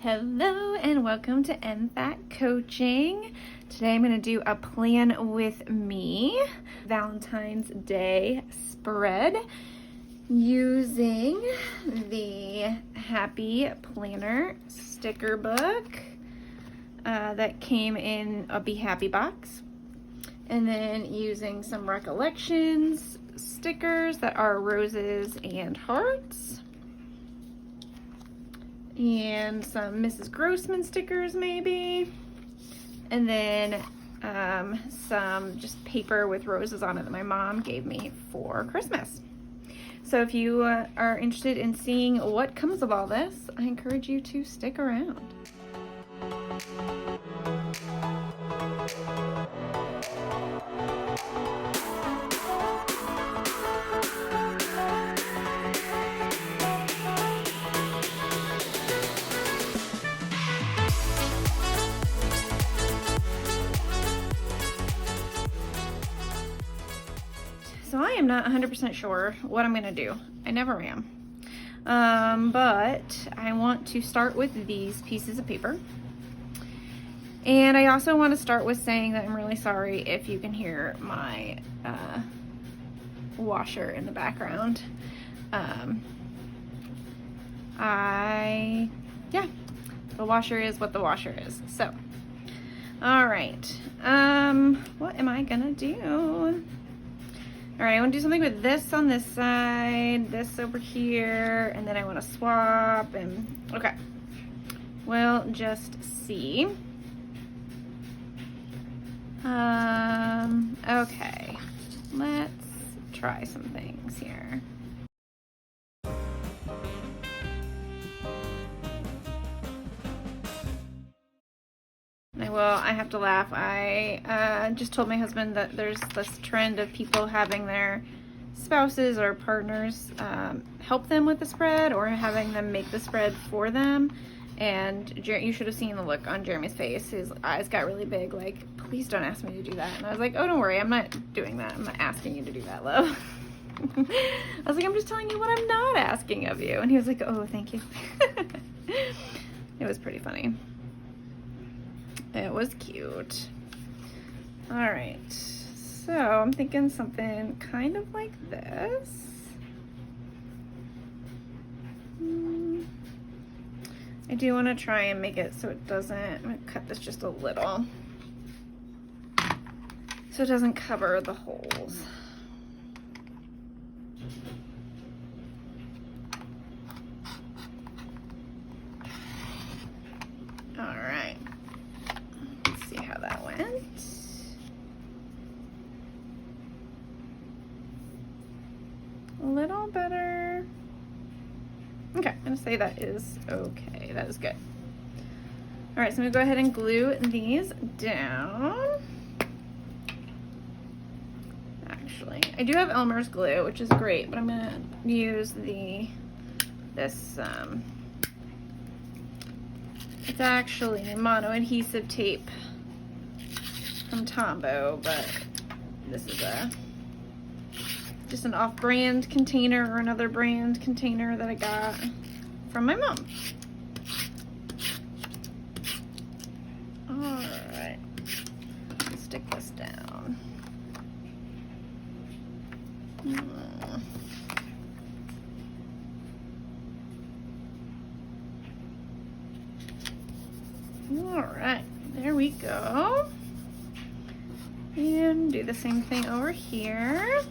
Hello and welcome to MFAC Coaching. Today I'm going to do a plan with me Valentine's Day spread using the Happy Planner sticker book that came in a Be Happy box, and then using some recollections stickers that are roses and hearts, and some Mrs. Grossman stickers maybe, and then some just paper with roses on it that my mom gave me for Christmas. So if you are interested in seeing what comes of all this, I encourage you to stick around. So I am not 100% sure what I'm gonna do. I never am. But I want to start with these pieces of paper. And I also want to start with saying that I'm really sorry if you can hear my washer in the background. The washer is what the washer is. So, all right. What am I gonna do? All right, I want to do something with this on this side, this over here, and then I want to swap, and okay. We'll just see. Okay, let's try some things here. I have to laugh. I just told my husband that there's this trend of people having their spouses or partners help them with the spread, or having them make the spread for them. And you should have seen the look on Jeremy's face. His eyes got really big, like, please don't ask me to do that. And I was like, oh, don't worry, I'm not doing that. I'm not asking you to do that, love. I was like, I'm just telling you what I'm not asking of you. And he was like, oh, thank you. It was pretty funny. It was cute. All right, so I'm thinking something kind of like this. I do want to try and make it so it doesn't, I'm going to cut this just a little so it doesn't cover the holes. All right. See how that went. A little better. Okay, I'm gonna say that is okay. That is good. All right, so I'm gonna go ahead and glue these down. Actually, I do have Elmer's glue, which is great, but I'm gonna use this it's actually mono-adhesive tape from Tombow, but this is just an off-brand container or another brand container that I got from my mom. All right, let's stick this down. All right, there we go. And do the same thing over here.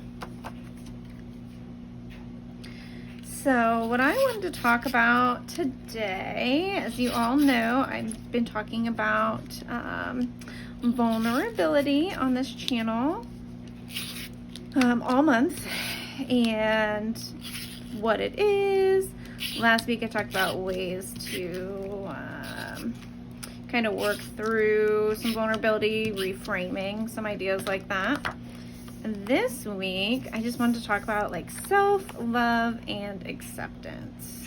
So what I wanted to talk about today, as you all know, I've been talking about vulnerability on this channel all month, and what it is. Last week I talked about ways to kind of work through some vulnerability, reframing, some ideas like that. And this week, I just wanted to talk about like self-love and acceptance.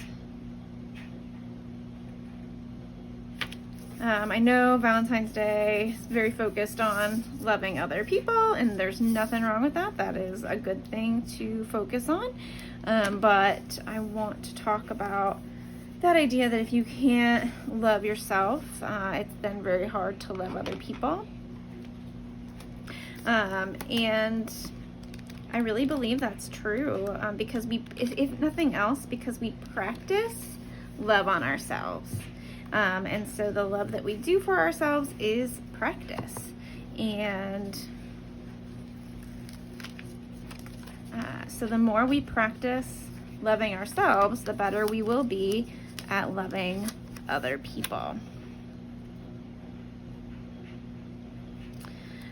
I know Valentine's Day is very focused on loving other people, and there's nothing wrong with that. That is a good thing to focus on. But I want to talk about that idea that if you can't love yourself, it's then very hard to love other people. And I really believe that's true, because if nothing else, because we practice love on ourselves. And so the love that we do for ourselves is practice. And so the more we practice loving ourselves, the better we will be at loving other people.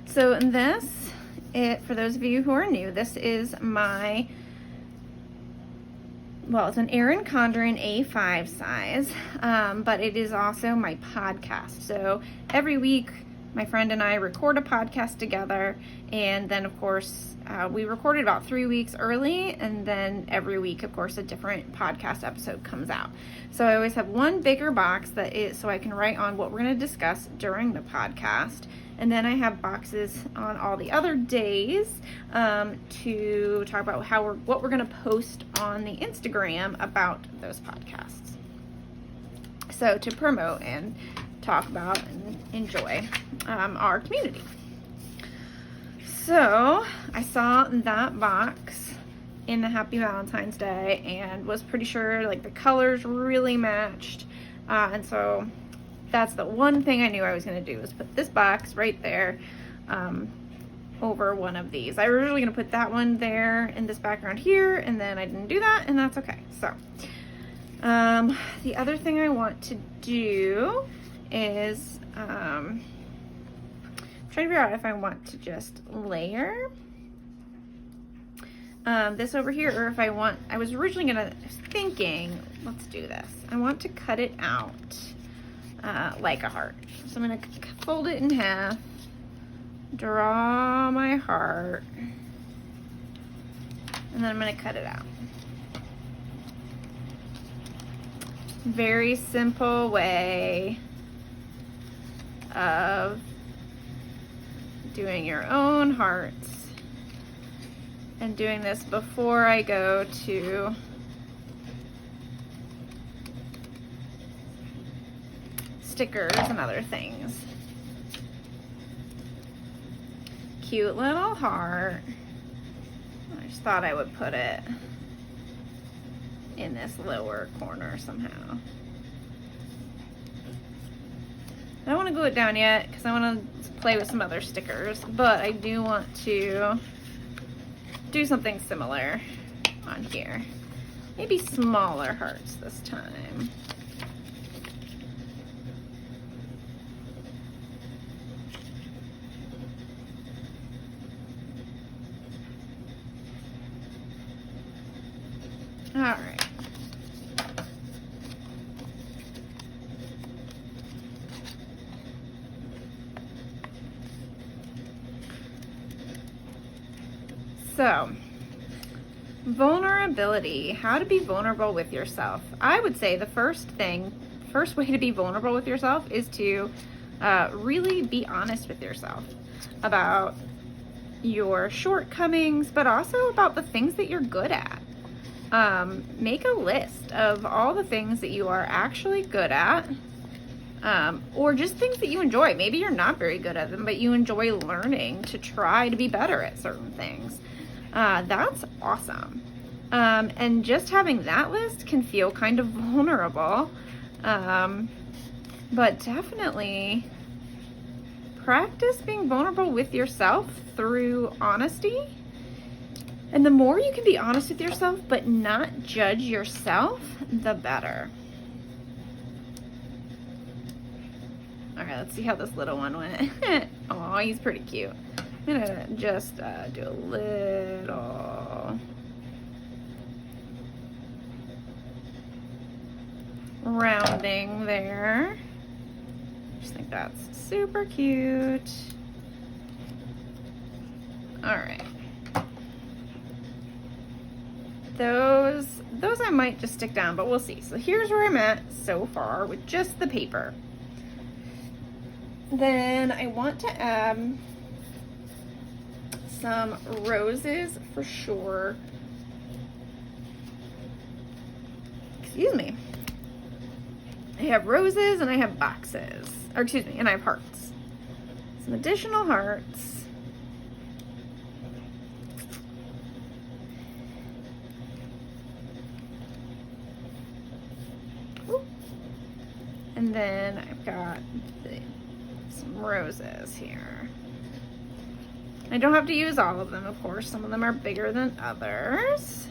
So for those of you who are new, this is it's an Erin Condren A5 size, but it is also my podcast. So every week, my friend and I record a podcast together, and then of course, we recorded about 3 weeks early, and then every week, of course, a different podcast episode comes out. So I always have one bigger box so I can write on what we're going to discuss during the podcast. And then I have boxes on all the other days to talk about what we're going to post on the Instagram about those podcasts. So to promote and talk about and enjoy our community. So I saw that box in the Happy Valentine's Day and was pretty sure like the colors really matched. And so that's the one thing I knew I was going to do, was put this box right there over one of these. I was originally going to put that one there in this background here, and then I didn't do that, and that's okay. So the other thing I want to do is try to figure out if I want to just layer this over here, or if I was originally thinking, let's do this. I want to cut it out like a heart. So I'm going to fold it in half, draw my heart, and then I'm going to cut it out. Very simple way of doing your own hearts, and doing this before I go to stickers and other things. Cute little heart. I just thought I would put it in this lower corner somehow. I don't want to glue it down yet because I want to play with some other stickers, but I do want to do something similar on here. Maybe smaller hearts this time. All right. So, vulnerability, how to be vulnerable with yourself. I would say the first way to be vulnerable with yourself is to really be honest with yourself about your shortcomings, but also about the things that you're good at. Make a list of all the things that you are actually good at, or just things that you enjoy. Maybe you're not very good at them, but you enjoy learning to try to be better at certain things. That's awesome. And just having that list can feel kind of vulnerable, but definitely practice being vulnerable with yourself through honesty. And the more you can be honest with yourself but not judge yourself, the better. All right, let's see how this little one went. Oh, he's pretty cute. I'm gonna just do a little rounding there. Just think that's super cute. All right. Those I might just stick down, but we'll see. So here's where I'm at so far with just the paper. Then I want to add some roses for sure. Excuse me. I have roses and I have boxes, or excuse me, and I have hearts. Some additional hearts. Ooh. And then I've got some roses here. I don't have to use all of them, of course. Some of them are bigger than others.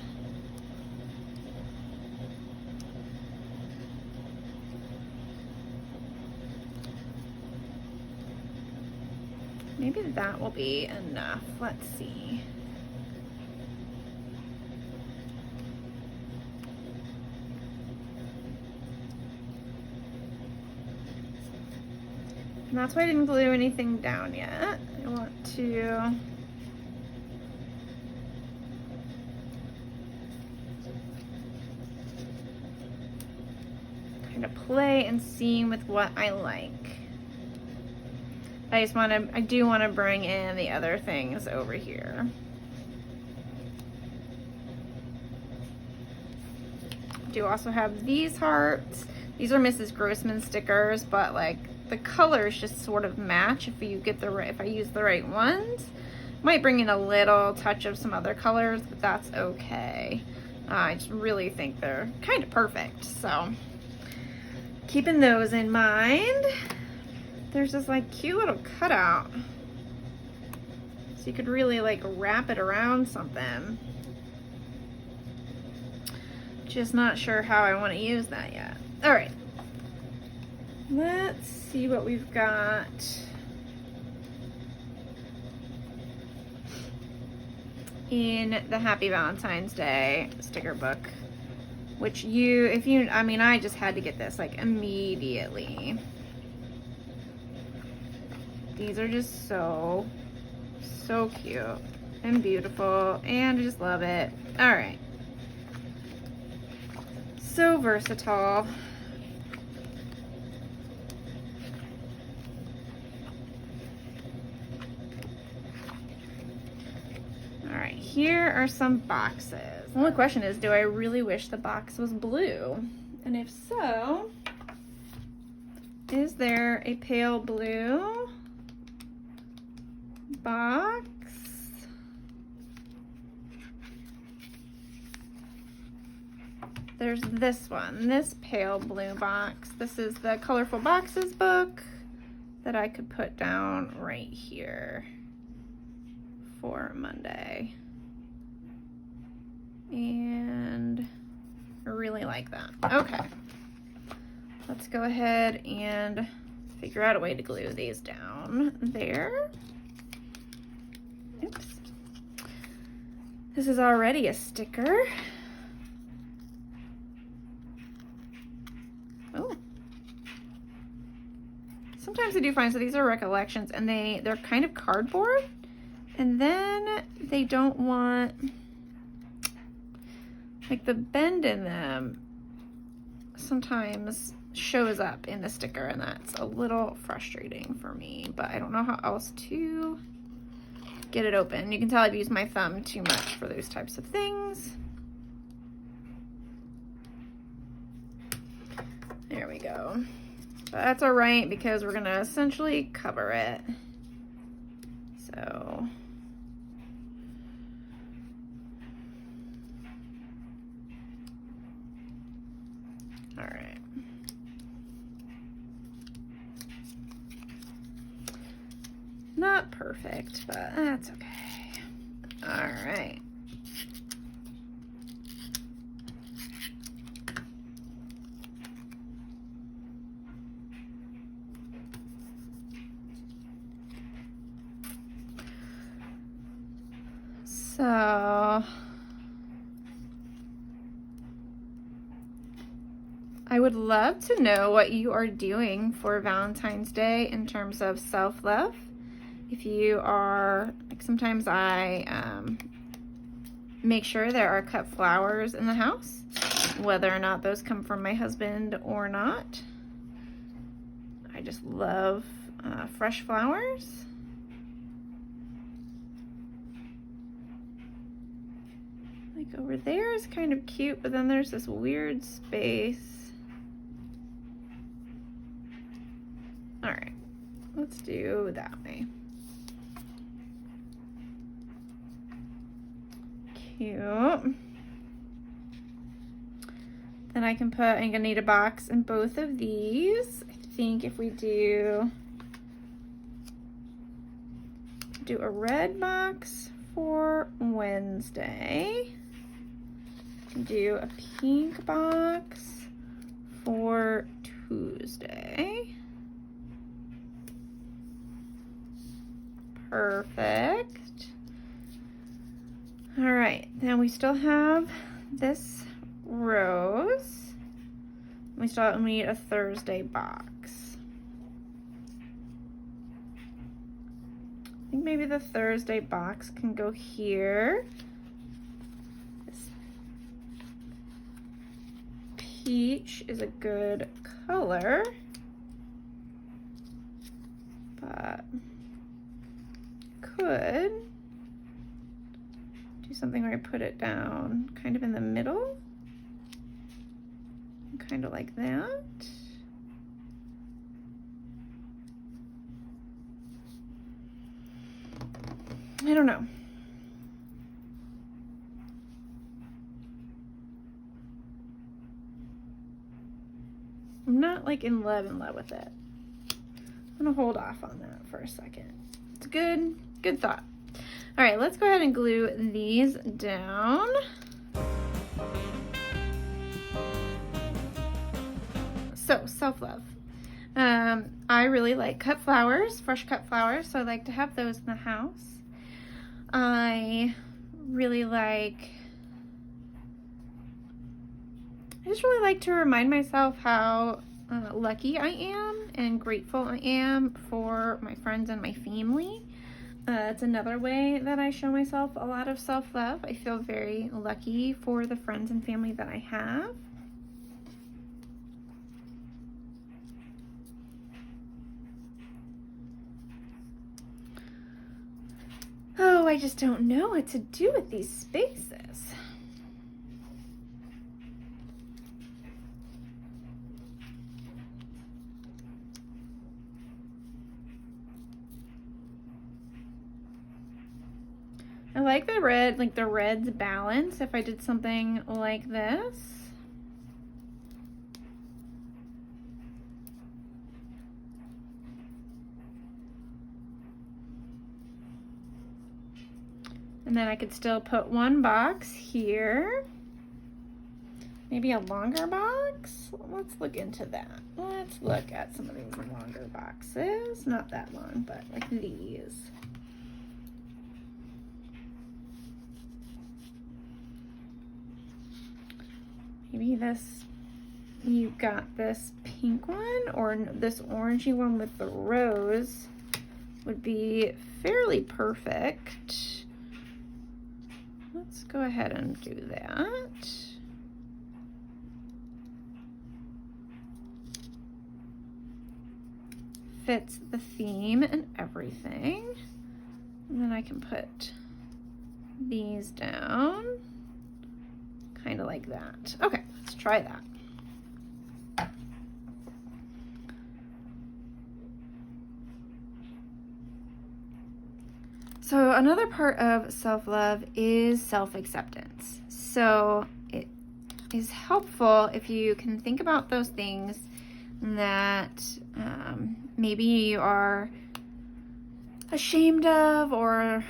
Maybe that will be enough. Let's see. And that's why I didn't glue anything down yet. I want to kind of play and see with what I like. I do want to bring in the other things over here. I do also have these hearts. These are Mrs. Grossman stickers, but like the colors just sort of match if you get the right, if I use the right ones. Might bring in a little touch of some other colors, but that's okay. I just really think they're kind of perfect, so keeping those in mind. There's this like cute little cutout, so you could really like wrap it around something. Just not sure how I want to use that yet. All right, let's see what we've got. In the Happy Valentine's Day sticker book, which I just had to get this like immediately. These are just so cute and beautiful, and I just love it. All right, so versatile. All right, here are some boxes. The only question is, do I really wish the box was blue? And if so, is there a pale blue box? There's this one, this pale blue box. This is the Colorful Boxes book that I could put down right here for Monday. And I really like that. Okay, let's go ahead and figure out a way to glue these down there. Oops. This is already a sticker. Oh. Sometimes I do find, so these are recollections, and they're kind of cardboard, and then they don't want, like the bend in them sometimes shows up in the sticker, and that's a little frustrating for me, but I don't know how else to get it open. You can tell I've used my thumb too much for those types of things. There we go. But that's all right, because we're gonna essentially cover it. So all right. Not perfect, but that's okay. All right. So I would love to know what you are doing for Valentine's Day in terms of self-love. If you are, like, sometimes I make sure there are cut flowers in the house, whether or not those come from my husband or not. I just love fresh flowers. Like over there is kind of cute, but then there's this weird space. All right, let's do that way. Cute. Then I can put, I'm gonna need a box in both of these. I think if we do a red box for Wednesday, do a pink box for Tuesday. Perfect. All right, then we still have this rose. We still need a Thursday box. I think maybe the Thursday box can go here. This peach is a good color, but could do something where I put it down kind of in the middle, kind of like that. I don't know. I'm not like in love with it. I'm gonna hold off on that for a second. It's a good thought. All right, let's go ahead and glue these down. So, self-love. I really like cut flowers, fresh cut flowers, so I like to have those in the house. I just really like to remind myself how lucky I am and grateful I am for my friends and my family. It's another way that I show myself a lot of self-love. I feel very lucky for the friends and family that I have. Oh, I just don't know what to do with these spaces. I like the red, like the red's balance if I did something like this. And then I could still put one box here. Maybe a longer box? Let's look into that. Let's look at some of these longer boxes. Not that long, but like these. Maybe this, you got this pink one or this orangey one with the rose would be fairly perfect. Let's go ahead and do that. Fits the theme and everything. And then I can put these down, kind of like that. Okay, let's try that. So another part of self-love is self-acceptance. So it is helpful if you can think about those things that maybe you are ashamed of or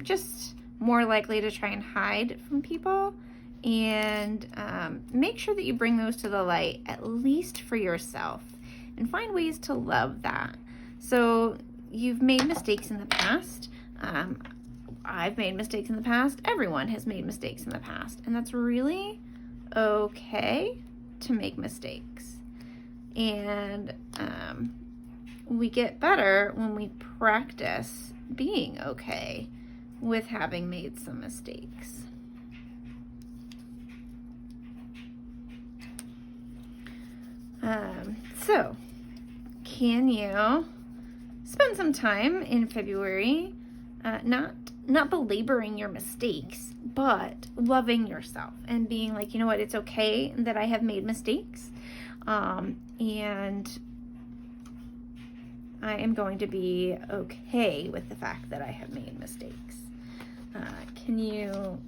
just more likely to try and hide from people, and make sure that you bring those to the light, at least for yourself, and find ways to love that. So you've made mistakes in the past. I've made mistakes in the past. Everyone has made mistakes in the past, and that's really okay to make mistakes. And we get better when we practice being okay with having made some mistakes. So can you spend some time in February not belaboring your mistakes, but loving yourself and being like, you know what, it's okay that I have made mistakes, and I am going to be okay with the fact that I have made mistakes. Can you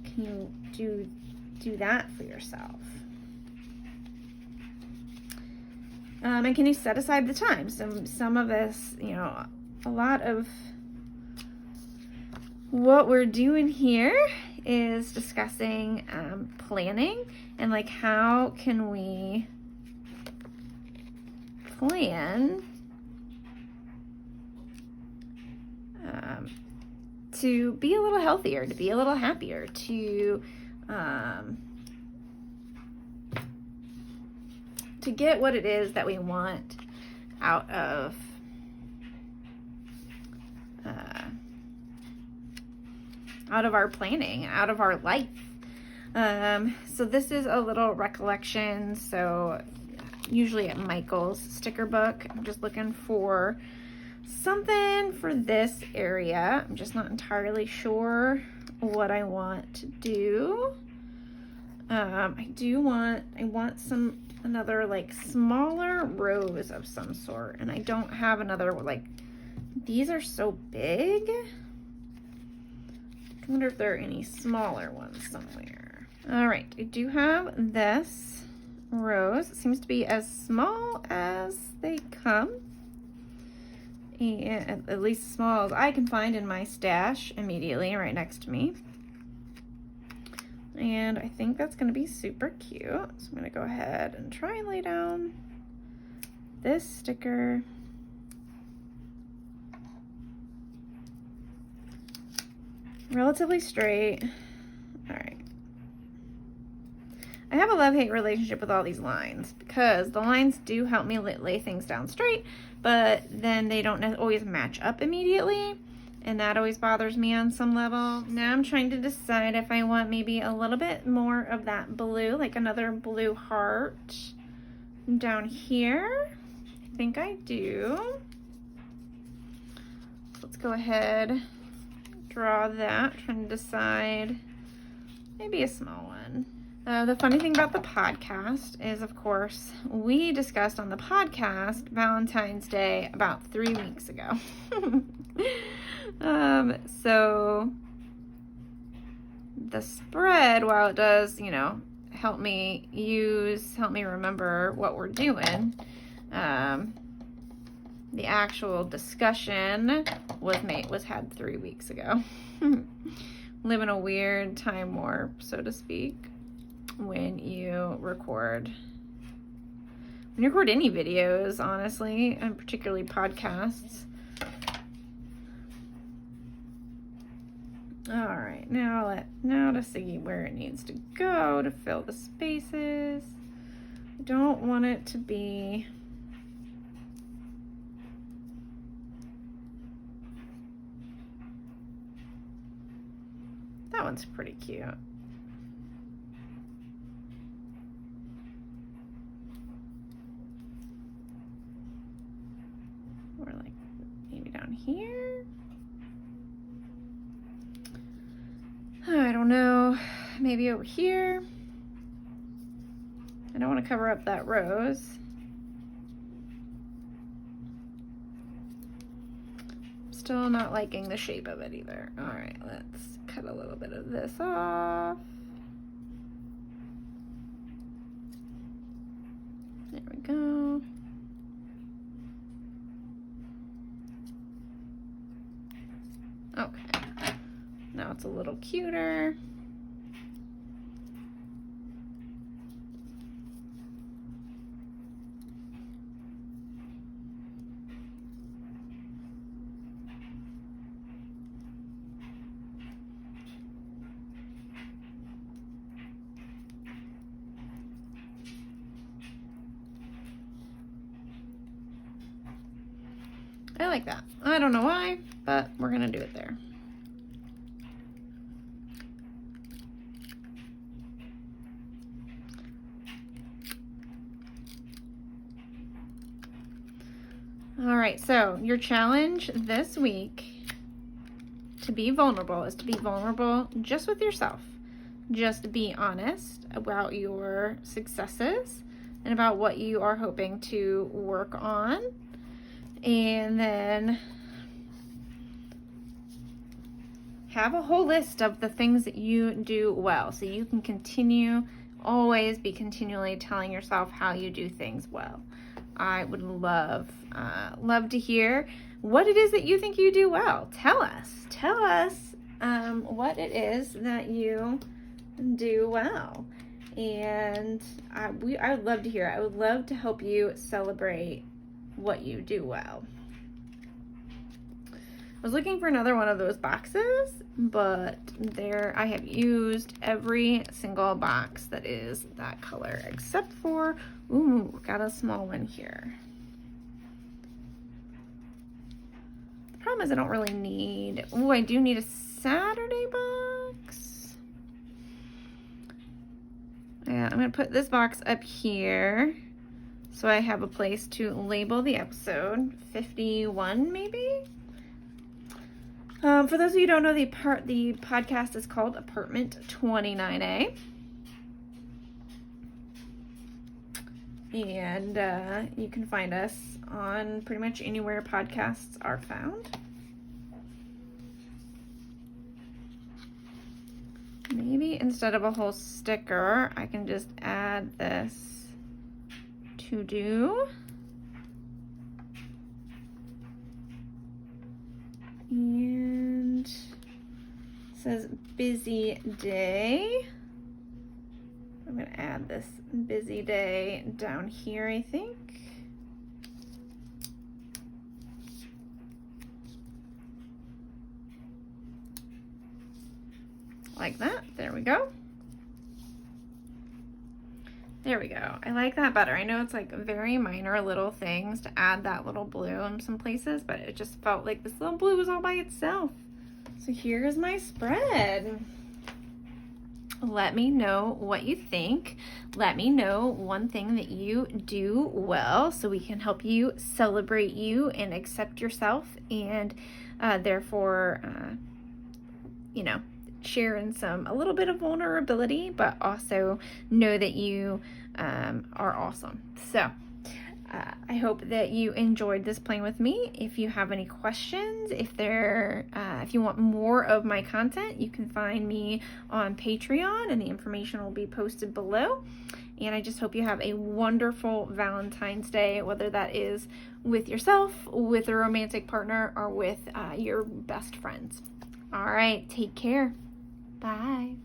do that for yourself? And can you set aside the time? Some of this, you know, a lot of what we're doing here is discussing planning and like how can we plan to be a little healthier, to be a little happier, to get what it is that we want out of our planning, out of our life. So this is a little recollection. So usually at Michael's sticker book, I'm just looking for something for this area. I'm just not entirely sure what I want to do. I want another like smaller rose of some sort, and I don't have another, like, these are so big. I wonder if there are any smaller ones somewhere. All right, I do have this rose. It seems to be as small as they come, and at least as small as I can find in my stash immediately right next to me. And I think that's going to be super cute. So I'm going to go ahead and try and lay down this sticker. Relatively straight. All right. I have a love-hate relationship with all these lines because the lines do help me lay things down straight, but then they don't always match up immediately. And that always bothers me on some level. Now I'm trying to decide if I want maybe a little bit more of that blue, like another blue heart down here. I think I do. Let's go ahead, draw that, trying to decide maybe a small one. The funny thing about the podcast is, of course, we discussed on the podcast Valentine's Day about 3 weeks ago. So the spread, while it does, you know, help me remember what we're doing, the actual discussion was had 3 weeks ago. Live in a weird time warp, so to speak, when you record any videos, honestly, and particularly podcasts. All right, now to see where it needs to go to fill the spaces. I don't want it to be that one's pretty cute. Or like maybe down here. I don't know, maybe over here. I don't want to cover up that rose. Still not liking the shape of it either. All right, let's cut a little bit of this off. There we go. Okay. Now it's a little cuter. I like that. I don't know why, but we're gonna do it there. All right, so your challenge this week to be vulnerable is to be vulnerable just with yourself. Just be honest about your successes and about what you are hoping to work on. And then have a whole list of the things that you do well, so you can always be continually telling yourself how you do things well. I would love to hear what it is that you think you do well. Tell us what it is that you do well. And I would love to hear it. I would love to help you celebrate what you do well. I was looking for another one of those boxes, but I have used every single box that is that color, except for, ooh, got a small one here. The problem is I don't really need, ooh, I do need a Saturday box. Yeah, I'm gonna put this box up here so I have a place to label the episode. 51 maybe? For those of you who don't know, the podcast is called Apartment 29A. And you can find us on pretty much anywhere podcasts are found. Maybe instead of a whole sticker, I can just add this to do. And it says busy day. I'm going to add this busy day down here, I think. Like that. There we go. There we go. I like that better. I know it's like very minor little things to add that little blue in some places, but it just felt like this little blue was all by itself. So here's my spread. Let me know what you think. Let me know one thing that you do well so we can help you celebrate you and accept yourself, and therefore, share in a little bit of vulnerability, but also know that you are awesome. So I hope that you enjoyed this playing with me. If you have any questions, if you want more of my content, you can find me on Patreon, and the information will be posted below. And I just hope you have a wonderful Valentine's Day, whether that is with yourself, with a romantic partner, or with your best friends. All right, take care. Bye.